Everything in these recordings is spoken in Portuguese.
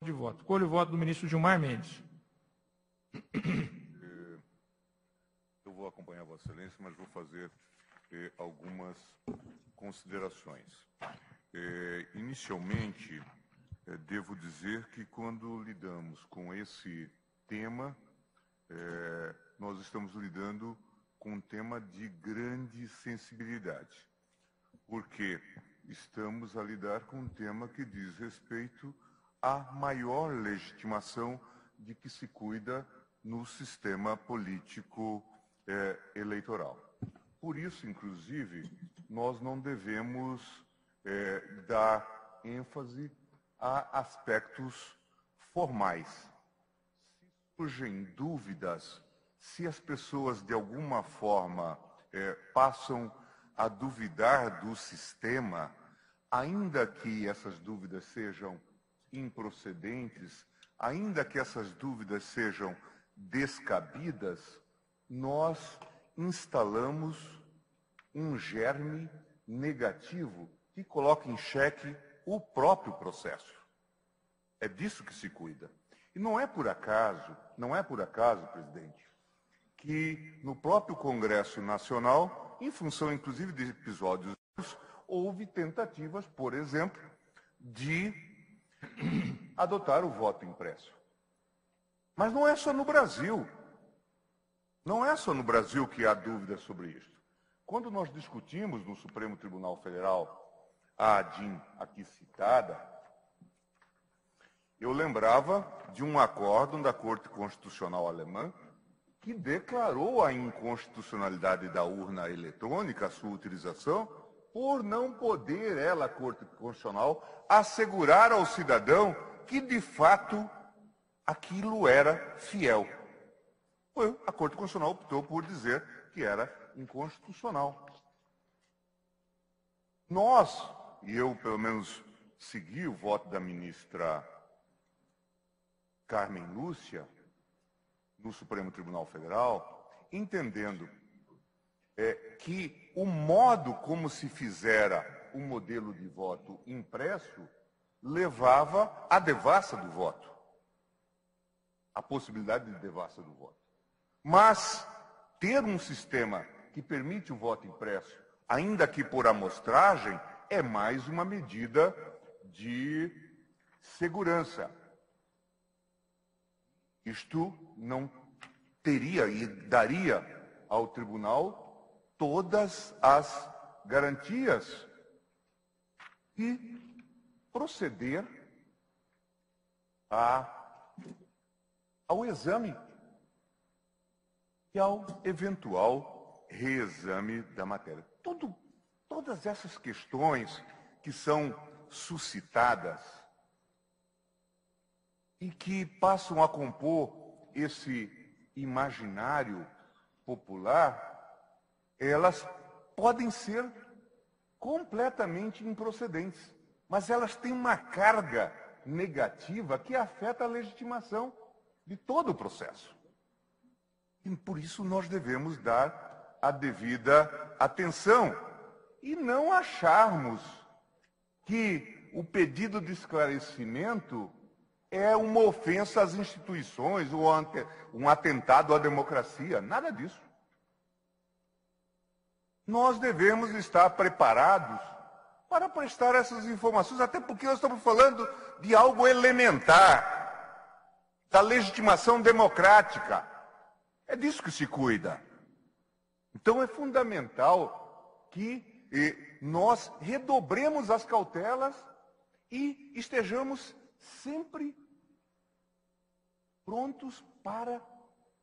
de voto. Colho o voto do ministro Gilmar Mendes. Eu vou acompanhar Vossa Excelência, mas vou fazer algumas considerações. Inicialmente, devo dizer que quando lidamos com esse tema, nós estamos lidando com um tema de grande sensibilidade, porque estamos a lidar com um tema que diz respeito à maior legitimação de que se cuida no sistema político eleitoral. Por isso, inclusive, nós não devemos dar ênfase a aspectos formais. Se surgem dúvidas, se as pessoas de alguma forma passam a duvidar do sistema, ainda que essas dúvidas sejam improcedentes, ainda que essas dúvidas sejam descabidas, nós instalamos um germe negativo que coloca em xeque o próprio processo. É disso que se cuida. E não é por acaso, presidente, que no próprio Congresso Nacional, em função inclusive de episódios, houve tentativas, por exemplo, de adotar o voto impresso. Mas não é só no Brasil. Não é só no Brasil que há dúvidas sobre isso. Quando nós discutimos no Supremo Tribunal Federal a ADIM aqui citada, eu lembrava de um acórdão da Corte Constitucional Alemã que declarou a inconstitucionalidade da urna eletrônica, a sua utilização, por não poder ela, a Corte Constitucional, assegurar ao cidadão que, de fato, aquilo era fiel. A Corte Constitucional optou por dizer que era inconstitucional. Nós, e eu pelo menos segui o voto da ministra Carmen Lúcia, no Supremo Tribunal Federal, entendendo que o modo como se fizera o modelo de voto impresso levava à devassa do voto, a possibilidade de devassa do voto. Mas ter um sistema que permite o voto impresso, ainda que por amostragem, é mais uma medida de segurança. Isto não teria e daria ao tribunal todas as garantias e proceder ao exame e ao eventual reexame da matéria. Todas essas questões que são suscitadas e que passam a compor esse imaginário popular, elas podem ser completamente improcedentes, mas elas têm uma carga negativa que afeta a legitimação de todo o processo. E por isso nós devemos dar a devida atenção e não acharmos que o pedido de esclarecimento é uma ofensa às instituições ou um atentado à democracia. Nada disso. Nós devemos estar preparados para prestar essas informações, até porque nós estamos falando de algo elementar, da legitimação democrática. É disso que se cuida. Então é fundamental que nós redobremos as cautelas e estejamos sempre prontos para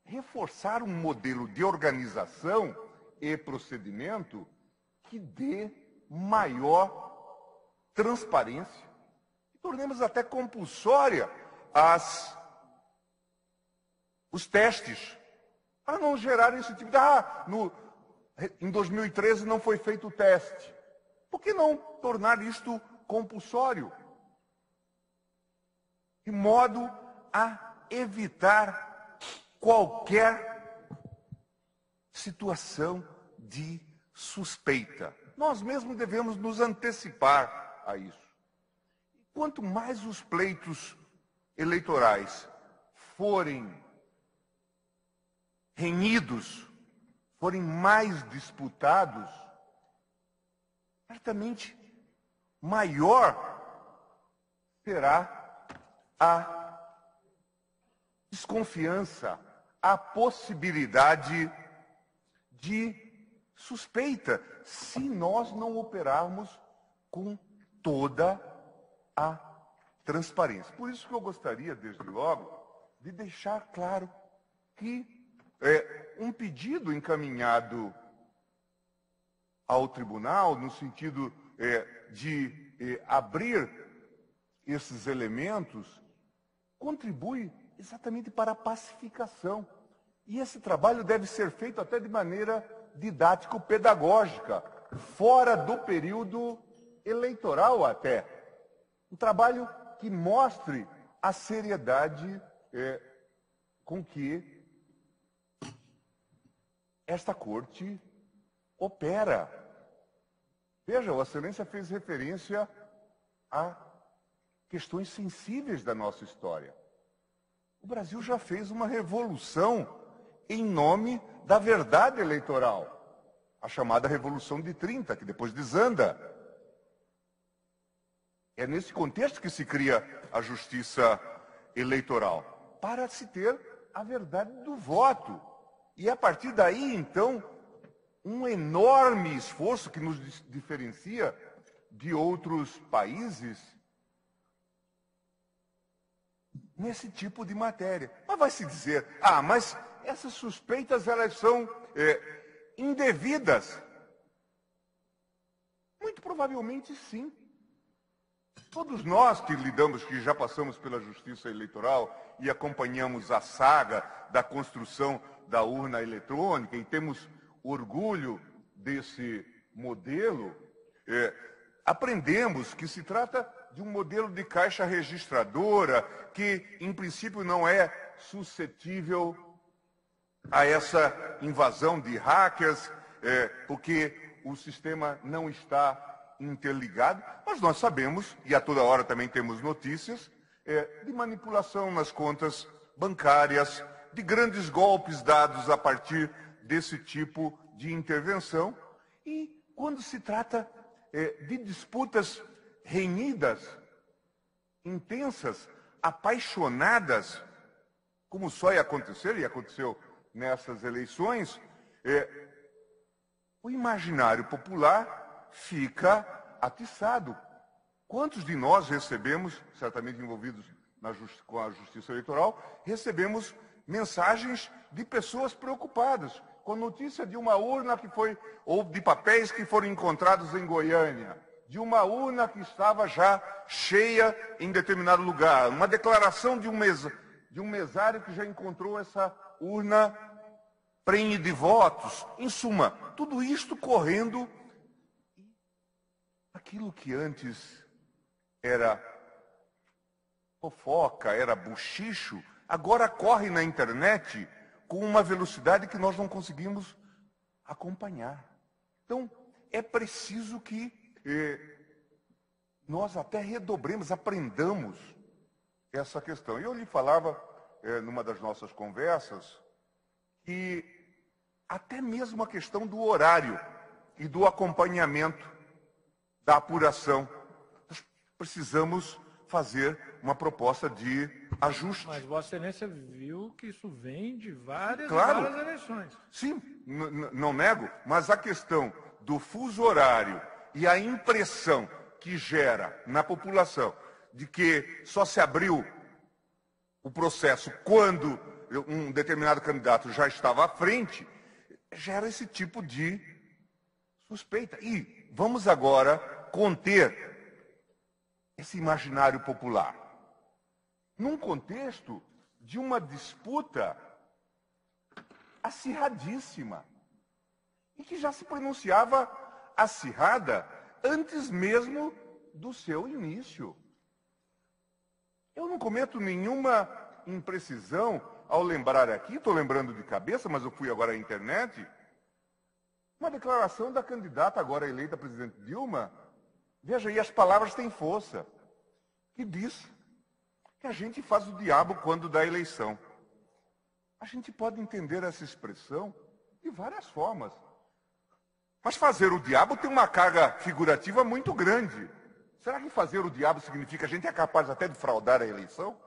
reforçar um modelo de organização e procedimento que dê maior transparência. E tornemos até compulsória os testes, para não gerar esse tipo de... em 2013 não foi feito o teste. Por que não tornar isto compulsório? De modo a evitar qualquer situação de suspeita. Nós mesmos devemos nos antecipar a isso. Quanto mais os pleitos eleitorais forem renhidos, forem mais disputados, certamente maior será a desconfiança, a possibilidade de suspeita, se nós não operarmos com toda a transparência. Por isso que eu gostaria, desde logo, de deixar claro que um pedido encaminhado ao tribunal, no sentido de abrir esses elementos, contribui exatamente para a pacificação. E esse trabalho deve ser feito até de maneira didático-pedagógica, fora do período eleitoral até. Um trabalho que mostre a seriedade com que esta corte opera. Veja, Vossa Excelência fez referência a questões sensíveis da nossa história. O Brasil já fez uma revolução em nome da verdade eleitoral, a chamada Revolução de 30, que depois desanda. É nesse contexto que se cria a justiça eleitoral, para se ter a verdade do voto. E a partir daí, então, um enorme esforço que nos diferencia de outros países nesse tipo de matéria. Mas vai se dizer, mas essas suspeitas elas são indevidas. Muito provavelmente sim. Todos nós que lidamos, que já passamos pela justiça eleitoral e acompanhamos a saga da construção da urna eletrônica e temos orgulho desse modelo, aprendemos que se trata de um modelo de caixa registradora que, em princípio, não é suscetível a essa invasão de hackers, porque o sistema não está interligado, mas nós sabemos, e a toda hora também temos notícias, de manipulação nas contas bancárias, de grandes golpes dados a partir desse tipo de intervenção. E quando se trata de disputas renhidas, intensas, apaixonadas, como só ia acontecer, e aconteceu nessas eleições, o imaginário popular fica atiçado. Quantos de nós recebemos, certamente envolvidos com a justiça eleitoral, recebemos mensagens de pessoas preocupadas com a notícia de uma urna que foi, ou de papéis que foram encontrados em Goiânia, de uma urna que estava já cheia em determinado lugar, uma declaração de um mesário que já encontrou essa urna prenhe de votos. Em suma, tudo isto correndo. Aquilo que antes era fofoca, era buchicho, agora corre na internet com uma velocidade que nós não conseguimos acompanhar. Então, é preciso que nós até redobremos, aprendamos essa questão. Eu lhe falava, numa das nossas conversas, que até mesmo a questão do horário e do acompanhamento da apuração, nós precisamos fazer uma proposta de ajuste. Mas Vossa Excelência viu que isso vem de várias eleições. Sim, não nego, mas a questão do fuso horário e a impressão que gera na população de que só se abriu o processo quando um determinado candidato já estava à frente, gera esse tipo de suspeita. E vamos agora conter esse imaginário popular num contexto de uma disputa acirradíssima e que já se pronunciava acirrada antes mesmo do seu início. Eu não cometo nenhuma imprecisão ao lembrar aqui, estou lembrando de cabeça, mas eu fui agora à internet, uma declaração da candidata agora eleita presidente Dilma. Veja, e as palavras têm força, que diz que a gente faz o diabo quando dá eleição. A gente pode entender essa expressão de várias formas. Mas fazer o diabo tem uma carga figurativa muito grande. Será que fazer o diabo significa que a gente é capaz até de fraudar a eleição?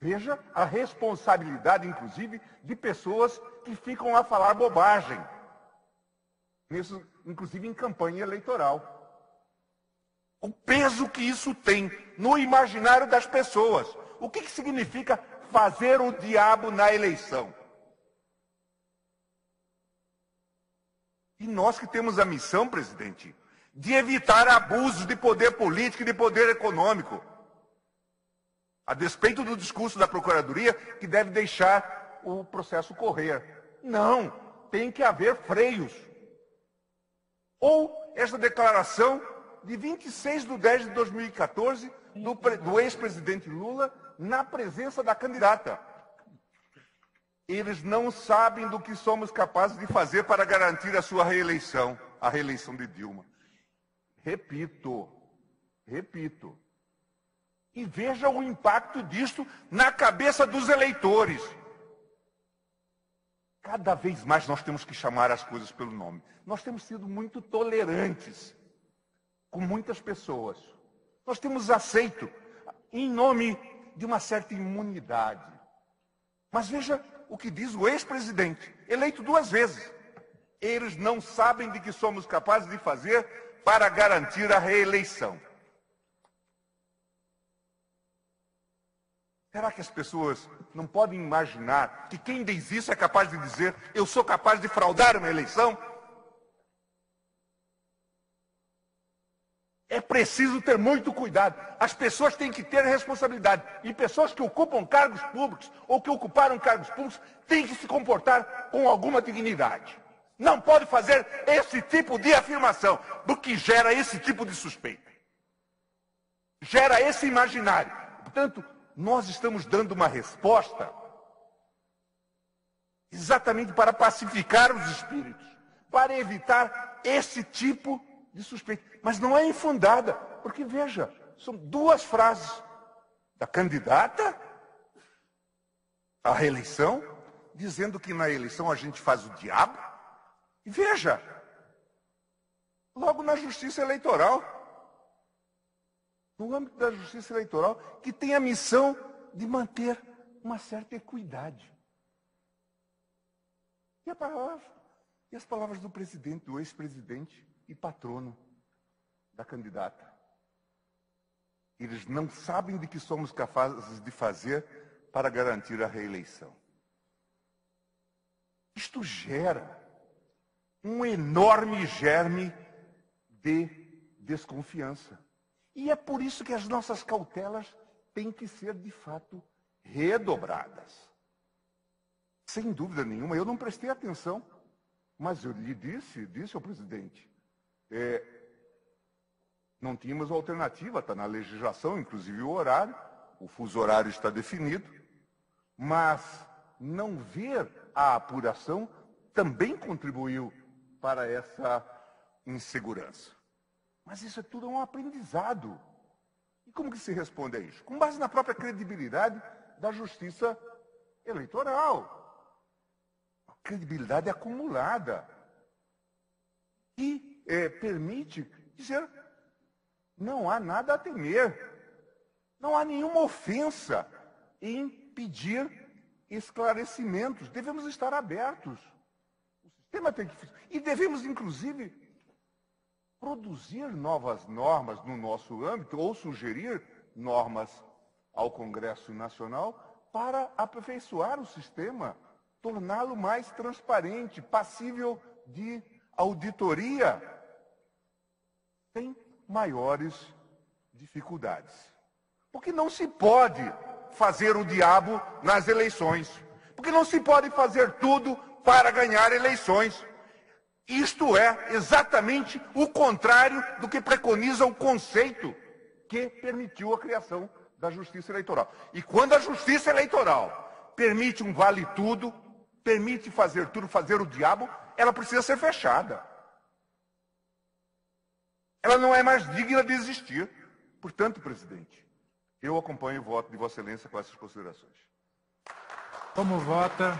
Veja a responsabilidade, inclusive, de pessoas que ficam a falar bobagem, inclusive em campanha eleitoral. O peso que isso tem no imaginário das pessoas. O que significa fazer o diabo na eleição? E nós que temos a missão, presidente, de evitar abusos de poder político e de poder econômico. A despeito do discurso da Procuradoria, que deve deixar o processo correr. Não, tem que haver freios. Ou essa declaração de 26/10/2014 do ex-presidente Lula na presença da candidata. Eles não sabem do que somos capazes de fazer para garantir a sua reeleição, a reeleição de Dilma. Repito. E veja o impacto disto na cabeça dos eleitores. Cada vez mais nós temos que chamar as coisas pelo nome. Nós temos sido muito tolerantes com muitas pessoas. Nós temos aceito em nome de uma certa imunidade. Mas veja o que diz o ex-presidente, eleito 2 vezes. Eles não sabem de que somos capazes de fazer para garantir a reeleição. Será que as pessoas não podem imaginar que quem diz isso é capaz de dizer eu sou capaz de fraudar uma eleição? É preciso ter muito cuidado. As pessoas têm que ter responsabilidade. E pessoas que ocupam cargos públicos ou que ocuparam cargos públicos têm que se comportar com alguma dignidade. Não pode fazer esse tipo de afirmação, porque gera esse tipo de suspeita. Gera esse imaginário. Portanto, nós estamos dando uma resposta exatamente para pacificar os espíritos, para evitar esse tipo de suspeita. Mas não é infundada, porque veja, são 2 frases da candidata à reeleição, dizendo que na eleição a gente faz o diabo. E veja, logo na Justiça Eleitoral, no âmbito da Justiça Eleitoral, que tem a missão de manter uma certa equidade. E as palavras do presidente, do ex-presidente e patrono da candidata. Eles não sabem de que somos capazes de fazer para garantir a reeleição. Isto gera um enorme germe de desconfiança. E é por isso que as nossas cautelas têm que ser, de fato, redobradas. Sem dúvida nenhuma, eu não prestei atenção, mas eu lhe disse ao presidente, não tínhamos alternativa, está na legislação, inclusive o horário, o fuso horário está definido, mas não ver a apuração também contribuiu para essa insegurança. Mas isso é tudo um aprendizado. E como que se responde a isso? Com base na própria credibilidade da justiça eleitoral. A credibilidade acumulada. E permite dizer, não há nada a temer. Não há nenhuma ofensa em pedir esclarecimentos. Devemos estar abertos. O sistema tem que... E devemos, inclusive, produzir novas normas no nosso âmbito ou sugerir normas ao Congresso Nacional para aperfeiçoar o sistema, torná-lo mais transparente, passível de auditoria, sem maiores dificuldades. Porque não se pode fazer o diabo nas eleições. Porque não se pode fazer tudo para ganhar eleições. Isto é exatamente o contrário do que preconiza o conceito que permitiu a criação da Justiça Eleitoral. E quando a Justiça Eleitoral permite um vale-tudo, permite fazer tudo, fazer o diabo, ela precisa ser fechada. ela não é mais digna de existir. Portanto, presidente, eu acompanho o voto de Vossa Excelência com essas considerações. Como vota